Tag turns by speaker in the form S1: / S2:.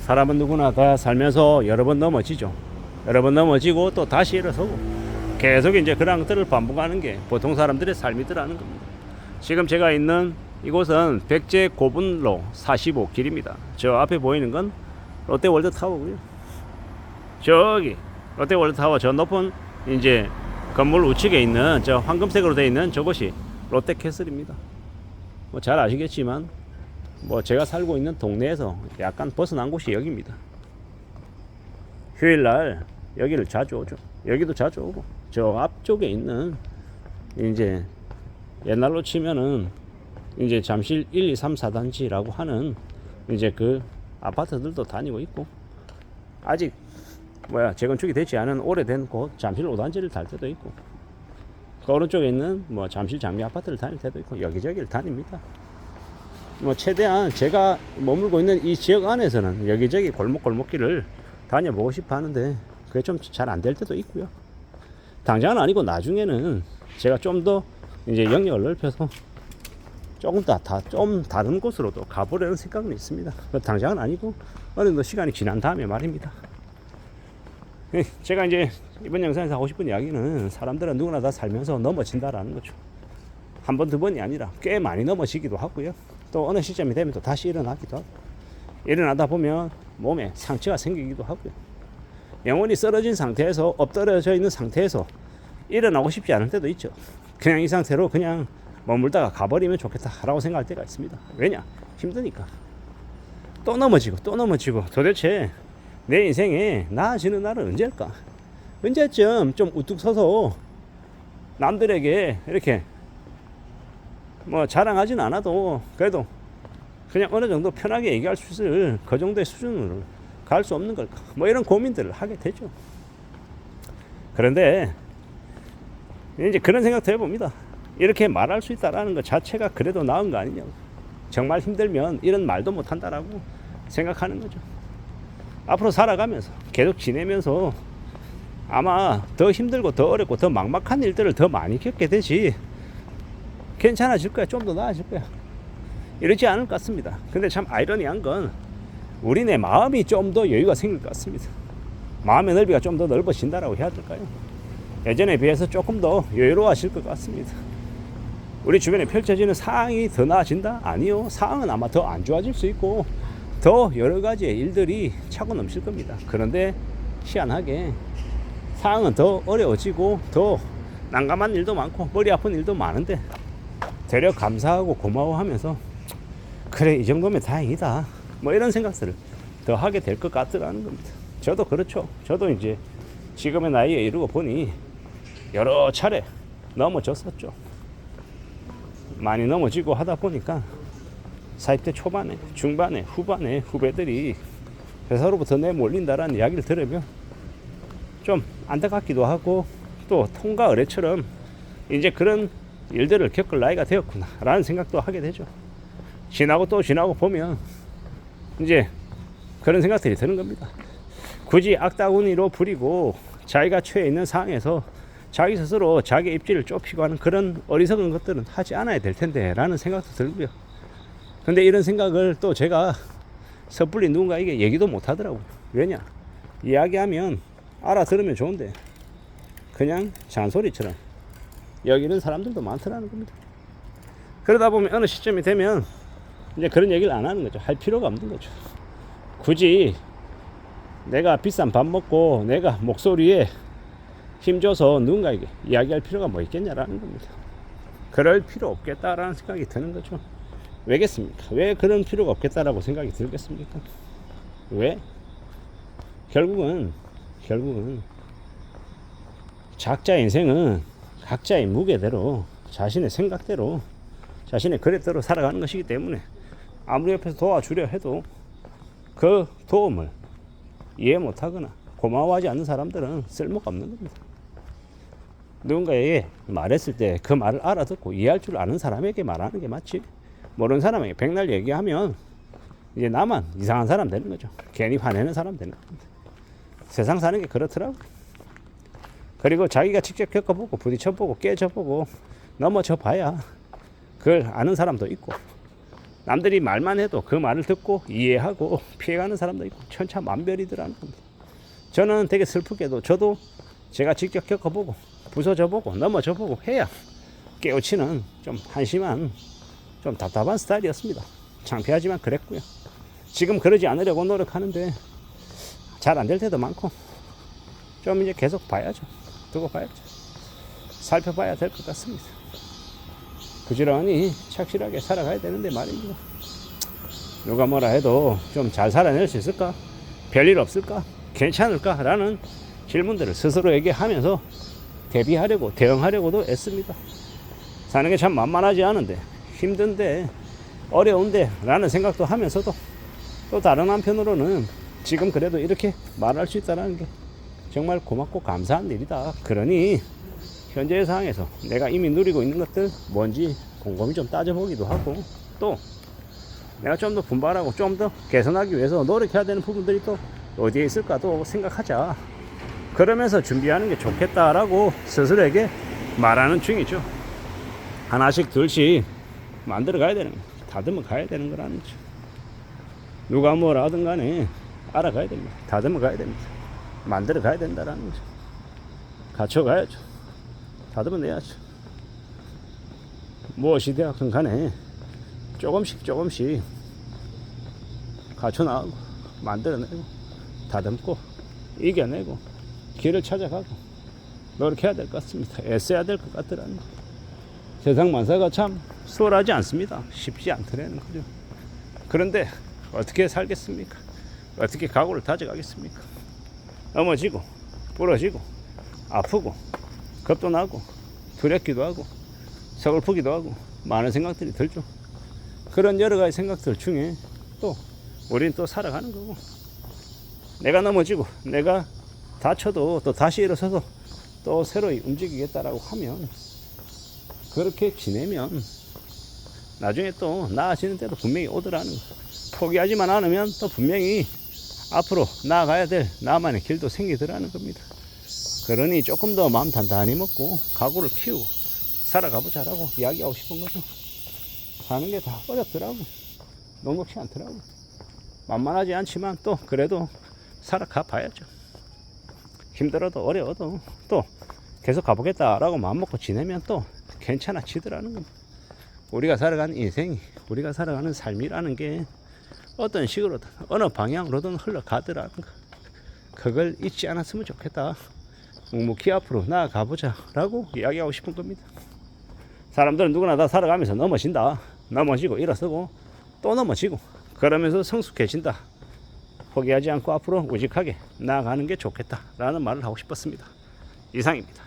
S1: 사람은 누구나 다 살면서 여러 번 넘어지죠. 여러 번 넘어지고 또 다시 일어서고 계속 이제 그런 것들을 반복하는 게 보통 사람들의 삶이더라는 겁니다. 지금 제가 있는 이곳은 백제 고분로 45길입니다. 저 앞에 보이는 건 롯데월드타워고요. 저기 롯데월드타워 저 높은 이제 건물 우측에 있는 저 황금색으로 되어 있는 저것이 롯데캐슬입니다. 뭐 잘 아시겠지만 뭐 제가 살고 있는 동네에서 약간 벗어난 곳이 여기입니다. 휴일날 여기를 자주 오죠. 여기도 자주 오고 저 앞쪽에 있는 이제 옛날로 치면은 이제 잠실 1, 2, 3, 4단지라고 하는 이제 그 아파트들도 다니고 있고 아직 재건축이 되지 않은 오래된 곳 잠실 5단지를 달 때도 있고 그 오른쪽에 있는 뭐 잠실 장미 아파트를 다닐 때도 있고 여기저기를 다닙니다. 뭐 최대한 제가 머물고 있는 이 지역 안에서는 여기저기 골목골목길을 다녀보고 싶어 하는데 그게 좀 잘 안 될 때도 있고요. 당장은 아니고 나중에는 제가 좀 더 이제 영역을 넓혀서 조금 좀 다른 곳으로도 가보려는 생각은 있습니다. 당장은 아니고 어느 정도 시간이 지난 다음에 말입니다. 제가 이제 이번 영상에서 하고 싶은 이야기는 사람들은 누구나 다 살면서 넘어진다라는 거죠. 한 번, 두 번이 아니라 꽤 많이 넘어지기도 하고요. 또 어느 시점이 되면 또 다시 일어나기도 하고 일어나다 보면 몸에 상처가 생기기도 하고요. 영원히 쓰러진 상태에서 엎드려져 있는 상태에서 일어나고 싶지 않을 때도 있죠. 그냥 이 상태로 그냥 머물다가 가버리면 좋겠다라고 생각할 때가 있습니다. 왜냐? 힘드니까. 또 넘어지고 도대체 내 인생에 나아지는 날은 언제일까? 언제쯤 좀 우뚝 서서 남들에게 이렇게 뭐 자랑하진 않아도 그래도 그냥 어느 정도 편하게 얘기할 수 있을 그 정도의 수준으로 갈 수 없는 걸까? 뭐 이런 고민들을 하게 되죠. 그런데 이제 그런 생각도 해봅니다. 이렇게 말할 수 있다라는 것 자체가 그래도 나은 거 아니냐고. 정말 힘들면 이런 말도 못한다라고 생각하는 거죠. 앞으로 살아가면서 계속 지내면서 아마 더 힘들고 더 어렵고 더 막막한 일들을 더 많이 겪게 되지 괜찮아질 거야. 좀 더 나아질 거야. 이러지 않을 것 같습니다. 근데 참 아이러니한 건 우리네 마음이 좀 더 여유가 생길 것 같습니다. 마음의 넓이가 좀 더 넓어진다라고 해야 될까요? 예전에 비해서 조금 더 여유로워질 것 같습니다. 우리 주변에 펼쳐지는 상황이 더 나아진다? 아니요. 상황은 아마 더 안 좋아질 수 있고 더 여러 가지의 일들이 차고 넘칠 겁니다. 그런데 희한하게 상황은 더 어려워지고 더 난감한 일도 많고 머리 아픈 일도 많은데 되려 감사하고 고마워하면서 그래 이 정도면 다행이다 뭐 이런 생각들을 더 하게 될 것 같더라는 겁니다. 저도 그렇죠. 저도 이제 지금의 나이에 이르고 보니 여러 차례 넘어졌었죠. 많이 넘어지고 하다 보니까 40대 초반에 중반에 후반에 후배들이 회사로부터 내몰린다라는 이야기를 들으면 좀 안타깝기도 하고 또 통과 의례처럼 이제 그런 일들을 겪을 나이가 되었구나 라는 생각도 하게 되죠. 지나고 또 지나고 보면 이제 그런 생각들이 드는 겁니다. 굳이 악다구니로 부리고 자기가 처해 있는 상황에서 자기 스스로 자기 입지를 좁히고 하는 그런 어리석은 것들은 하지 않아야 될 텐데 라는 생각도 들고요. 근데 이런 생각을 또 제가 섣불리 누군가에게 얘기도 못 하더라고요. 왜냐? 이야기하면 알아들으면 좋은데 그냥 잔소리처럼 여기는 사람들도 많더라는 겁니다. 그러다 보면 어느 시점이 되면 이제 그런 얘기를 안 하는 거죠. 할 필요가 없는 거죠. 굳이 내가 비싼 밥 먹고 내가 목소리에 힘줘서 누군가에게 이야기할 필요가 뭐 있겠냐라는 겁니다. 그럴 필요 없겠다라는 생각이 드는 거죠. 왜겠습니까? 왜 그런 필요가 없겠다라고 생각이 들겠습니까? 왜? 결국은 각자의 인생은 각자의 무게대로 자신의 생각대로 자신의 그릇대로 살아가는 것이기 때문에 아무리 옆에서 도와주려 해도 그 도움을 이해 못하거나 고마워하지 않는 사람들은 쓸모가 없는 겁니다. 누군가에게 말했을 때 그 말을 알아듣고 이해할 줄 아는 사람에게 말하는 게 맞지, 모르는 사람에게 백날 얘기하면 이제 나만 이상한 사람 되는 거죠. 괜히 화내는 사람 되는 겁니다. 세상 사는 게 그렇더라고요. 그리고 자기가 직접 겪어보고 부딪혀보고 깨져보고 넘어져 봐야 그걸 아는 사람도 있고 남들이 말만 해도 그 말을 듣고 이해하고 피해가는 사람도 있고 천차만별이더라는 겁니다. 저는 되게 슬프게도 저도 제가 직접 겪어보고 부서져보고 넘어져보고 해야 깨우치는 좀 한심한 좀 답답한 스타일이었습니다. 창피하지만 그랬고요. 지금 그러지 않으려고 노력하는데 잘 안 될 때도 많고 좀 이제 계속 봐야죠. 두고 봐야죠. 살펴봐야 될 것 같습니다. 부지런히 착실하게 살아가야 되는데 말입니다. 누가 뭐라 해도 좀 잘 살아낼 수 있을까? 별일 없을까? 괜찮을까? 라는 질문들을 스스로에게 하면서 대비하려고 대응하려고도 애씁니다. 사는 게 참 만만하지 않은데 힘든데 어려운데 라는 생각도 하면서도 또 다른 한편으로는 지금 그래도 이렇게 말할 수 있다는 게 정말 고맙고 감사한 일이다. 그러니 현재의 상황에서 내가 이미 누리고 있는 것들 뭔지 곰곰이 좀 따져보기도 하고 또 내가 좀 더 분발하고 좀 더 개선하기 위해서 노력해야 되는 부분들이 또 어디에 있을까도 생각하자. 그러면서 준비하는 게 좋겠다라고 스스로에게 말하는 중이죠. 하나씩 둘씩 만들어 가야 되는 거, 다듬어 가야 되는 거라는 거죠. 누가 뭐라 하든 간에 알아가야 됩니다. 다듬어 가야 됩니다. 만들어 가야 된다라는 거죠. 갖춰 가야죠. 다듬어 내야죠. 무엇이 되었든 간에 조금씩 갖춰 나가고 만들어내고 다듬고 이겨내고 길을 찾아가고 노력해야 될 것 같습니다. 애써야 될 것 같더라는 거. 세상 만사가 참 수월하지 않습니다. 쉽지 않더라는 거죠. 그런데 어떻게 살겠습니까? 어떻게 각오를 다져가겠습니까? 넘어지고 부러지고 아프고 겁도 나고 두렵기도 하고 서글프기도 하고 많은 생각들이 들죠. 그런 여러 가지 생각들 중에 또 우리는 또 살아가는 거고, 내가 넘어지고 내가 다쳐도 또 다시 일어서서 또 새로이 움직이겠다라고 하면 그렇게 지내면 나중에 또 나아지는 때도 분명히 오더라는 거. 포기하지만 않으면 또 분명히 앞으로 나아가야 될 나만의 길도 생기더라는 겁니다. 그러니 조금 더 마음 단단히 먹고 각오를 키우고 살아가보자라고 이야기하고 싶은 거죠. 사는 게 다 어렵더라고. 녹록치 않더라고. 만만하지 않지만 또 그래도 살아가 봐야죠. 힘들어도 어려워도 또 계속 가보겠다라고 마음먹고 지내면 또 괜찮아지더라는 겁니다. 우리가 살아가는 인생이, 우리가 살아가는 삶이라는 게 어떤 식으로든 어느 방향으로든 흘러가더라는 거. 그걸 잊지 않았으면 좋겠다. 묵묵히 앞으로 나아가보자 라고 이야기하고 싶은 겁니다. 사람들은 누구나 다 살아가면서 넘어진다. 넘어지고 일어서고 또 넘어지고 그러면서 성숙해진다. 포기하지 않고 앞으로 우직하게 나아가는 게 좋겠다 라는 말을 하고 싶었습니다. 이상입니다.